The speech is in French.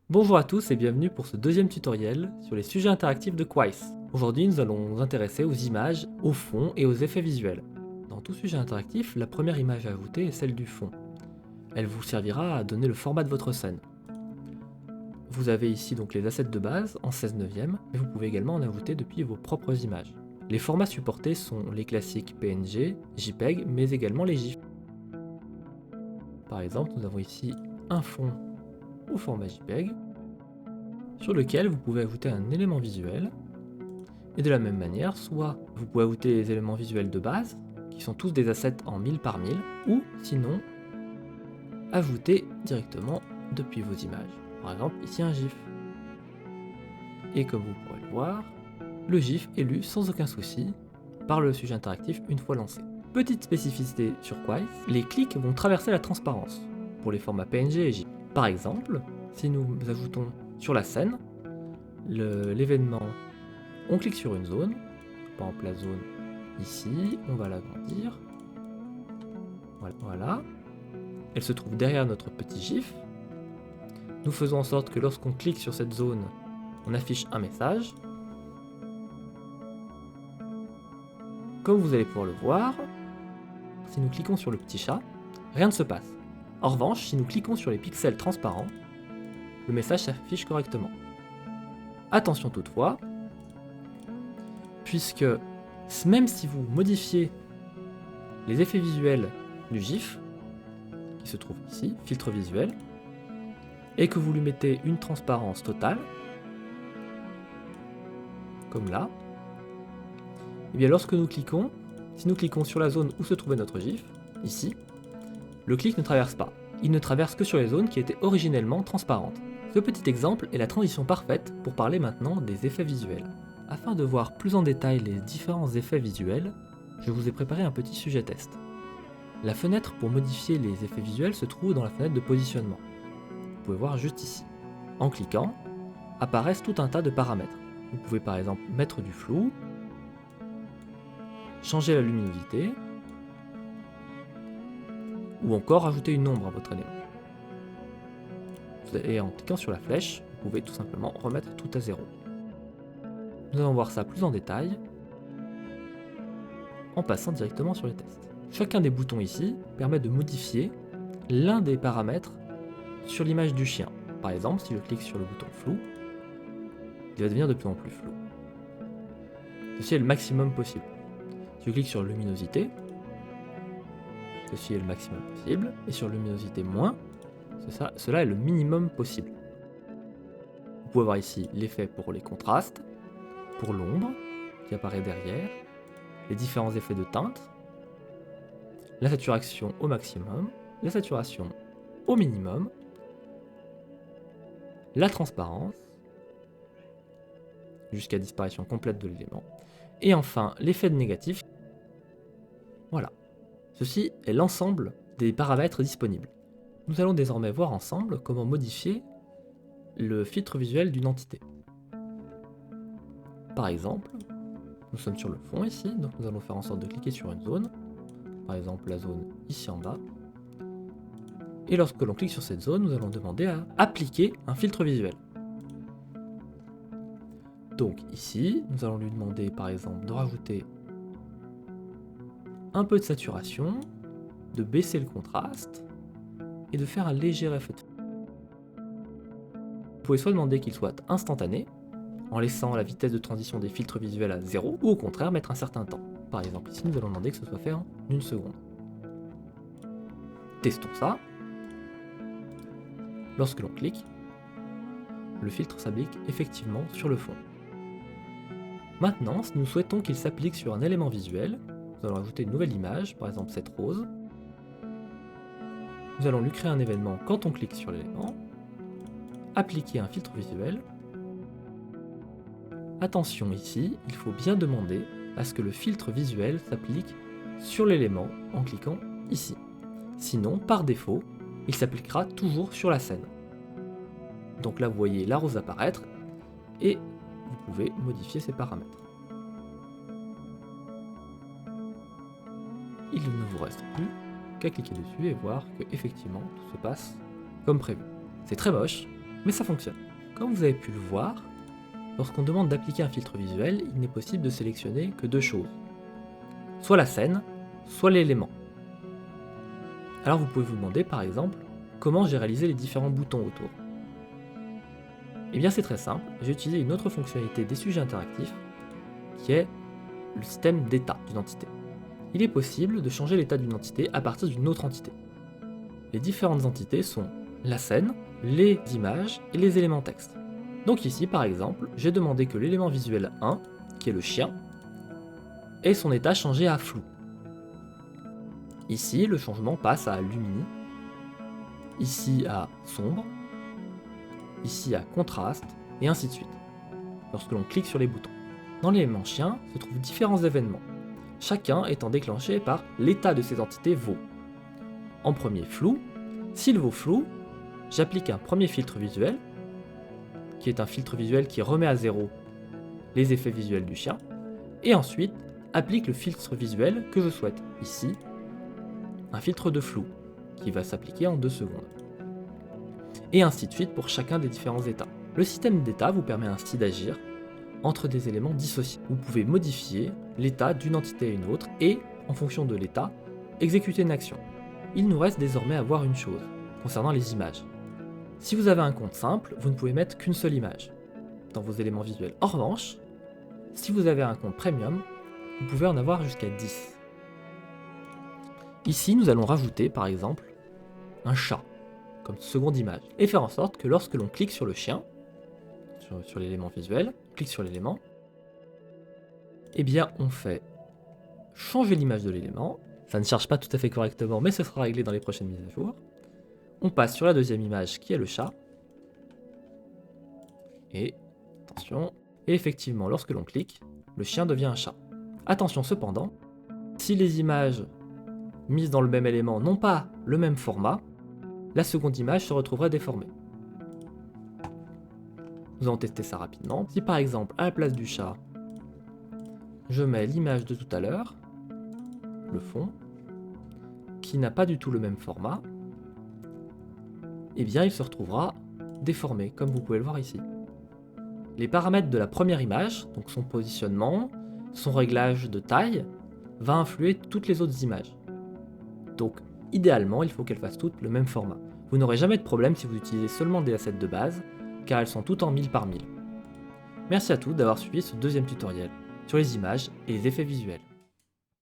Bonjour à tous et bienvenue pour ce deuxième tutoriel sur les sujets interactifs de Quais. Aujourd'hui, nous allons nous intéresser aux images, au fond et aux effets visuels. Dans tout sujet interactif, la première image à ajouter est celle du fond. Elle vous servira à donner le format de votre scène. Vous avez ici donc les assets de base en 16 neuvième, mais vous pouvez également en ajouter depuis vos propres images. Les formats supportés sont les classiques PNG, JPEG, mais également les GIF. Par exemple, nous avons ici un fond au format JPEG, sur lequel vous pouvez ajouter un élément visuel. Et de la même manière, soit vous pouvez ajouter les éléments visuels de base, qui sont tous des assets en 1000 par 1000, ou sinon, ajouter directement depuis vos images. Par exemple, ici un GIF. Et comme vous pourrez le voir, le GIF est lu sans aucun souci par le sujet interactif une fois lancé. Petite spécificité sur Quais, les clics vont traverser la transparence pour les formats PNG et GIF. Par exemple, si nous ajoutons sur la scène l'événement, on clique sur une zone, par exemple la zone ici, on va l'agrandir, voilà, elle se trouve derrière notre petit GIF. Nous faisons en sorte que lorsqu'on clique sur cette zone, on affiche un message. Comme vous allez pouvoir le voir, si nous cliquons sur le petit chat, rien ne se passe. En revanche, si nous cliquons sur les pixels transparents, le message s'affiche correctement. Attention toutefois, puisque même si vous modifiez les effets visuels du GIF, qui se trouve ici, filtre visuel, et que vous lui mettez une transparence totale, comme là, et bien lorsque nous cliquons, si nous cliquons sur la zone où se trouvait notre GIF, ici, le clic ne traverse pas. Il ne traverse que sur les zones qui étaient originellement transparentes. Ce petit exemple est la transition parfaite pour parler maintenant des effets visuels. Afin de voir plus en détail les différents effets visuels, je vous ai préparé un petit sujet test. La fenêtre pour modifier les effets visuels se trouve dans la fenêtre de positionnement. Vous pouvez voir juste ici. En cliquant, apparaissent tout un tas de paramètres. Vous pouvez par exemple mettre du flou, changer la luminosité, ou encore ajouter une ombre à votre élément. Et en cliquant sur la flèche, vous pouvez tout simplement remettre tout à zéro. Nous allons voir ça plus en détail en passant directement sur les tests. Chacun des boutons ici permet de modifier l'un des paramètres sur l'image du chien. Par exemple, si je clique sur le bouton flou, il va devenir de plus en plus flou. Ceci est le maximum possible. Si je clique sur luminosité, ceci est le maximum possible, et sur luminosité moins, cela est le minimum possible. Vous pouvez voir ici l'effet pour les contrastes, pour l'ombre qui apparaît derrière, les différents effets de teinte, la saturation au maximum, la saturation au minimum, la transparence, jusqu'à disparition complète de l'élément, et enfin l'effet de négatif. Voilà. Ceci est l'ensemble des paramètres disponibles. Nous allons désormais voir ensemble comment modifier le filtre visuel d'une entité. Par exemple, nous sommes sur le fond ici, donc nous allons faire en sorte de cliquer sur une zone, par exemple la zone ici en bas, et lorsque l'on clique sur cette zone, nous allons demander à appliquer un filtre visuel. Donc ici, nous allons lui demander par exemple de rajouter un peu de saturation, de baisser le contraste, et de faire un léger effet. Vous pouvez soit demander qu'il soit instantané, en laissant la vitesse de transition des filtres visuels à 0, ou au contraire mettre un certain temps. Par exemple ici, nous allons demander que ce soit fait en 1 seconde. Testons ça. Lorsque l'on clique, le filtre s'applique effectivement sur le fond. Maintenant, si nous souhaitons qu'il s'applique sur un élément visuel, nous allons ajouter une nouvelle image, par exemple cette rose. Nous allons lui créer un événement quand on clique sur l'élément, appliquer un filtre visuel. Attention ici, il faut bien demander à ce que le filtre visuel s'applique sur l'élément en cliquant ici. Sinon, par défaut, il s'appliquera toujours sur la scène. Donc là, vous voyez la rose apparaître et vous pouvez modifier ses paramètres. Il ne vous reste plus qu'à cliquer dessus et voir que effectivement tout se passe comme prévu. C'est très moche, mais ça fonctionne. Comme vous avez pu le voir, lorsqu'on demande d'appliquer un filtre visuel, il n'est possible de sélectionner que deux choses. Soit la scène, soit l'élément. Alors vous pouvez vous demander par exemple, comment j'ai réalisé les différents boutons autour. Eh bien c'est très simple, j'ai utilisé une autre fonctionnalité des sujets interactifs, qui est le système d'état d'une entité. Il est possible de changer l'état d'une entité à partir d'une autre entité. Les différentes entités sont la scène, les images et les éléments texte. Donc ici par exemple, j'ai demandé que l'élément visuel 1, qui est le chien, ait son état changé à flou. Ici, le changement passe à lumineux, ici à sombre, ici à contraste, et ainsi de suite, lorsque l'on clique sur les boutons. Dans l'élément chien se trouvent différents événements, chacun étant déclenché par l'état de cette entité vaut. En premier, flou. S'il vaut flou, j'applique un premier filtre visuel, qui est un filtre visuel qui remet à zéro les effets visuels du chien, et ensuite applique le filtre visuel que je souhaite. Ici, un filtre de flou, qui va s'appliquer en 2 secondes. Et ainsi de suite pour chacun des différents états. Le système d'état vous permet ainsi d'agir entre des éléments dissociés. Vous pouvez modifier l'état d'une entité à une autre et, en fonction de l'état, exécuter une action. Il nous reste désormais à voir une chose, concernant les images. Si vous avez un compte simple, vous ne pouvez mettre qu'une seule image dans vos éléments visuels. En revanche, si vous avez un compte premium, vous pouvez en avoir jusqu'à 10. Ici, nous allons rajouter, par exemple, un chat, comme seconde image, et faire en sorte que lorsque l'on clique sur le chien, sur l'élément visuel, clique sur l'élément, eh bien on fait changer l'image de l'élément, ça ne charge pas tout à fait correctement, mais ce sera réglé dans les prochaines mises à jour. On passe sur la deuxième image qui est le chat, et attention, et effectivement lorsque l'on clique, le chien devient un chat. Attention cependant, si les images mises dans le même élément n'ont pas le même format, la seconde image se retrouverait déformée. Nous allons tester ça rapidement. Si par exemple, à la place du chat, je mets l'image de tout à l'heure, le fond, qui n'a pas du tout le même format, eh bien il se retrouvera déformé, comme vous pouvez le voir ici. Les paramètres de la première image, donc son positionnement, son réglage de taille, va influer toutes les autres images. Donc, idéalement, il faut qu'elles fassent toutes le même format. Vous n'aurez jamais de problème si vous utilisez seulement des assets de base, car elles sont toutes en 1000 par 1000. Merci à tous d'avoir suivi ce deuxième tutoriel sur les images et les effets visuels.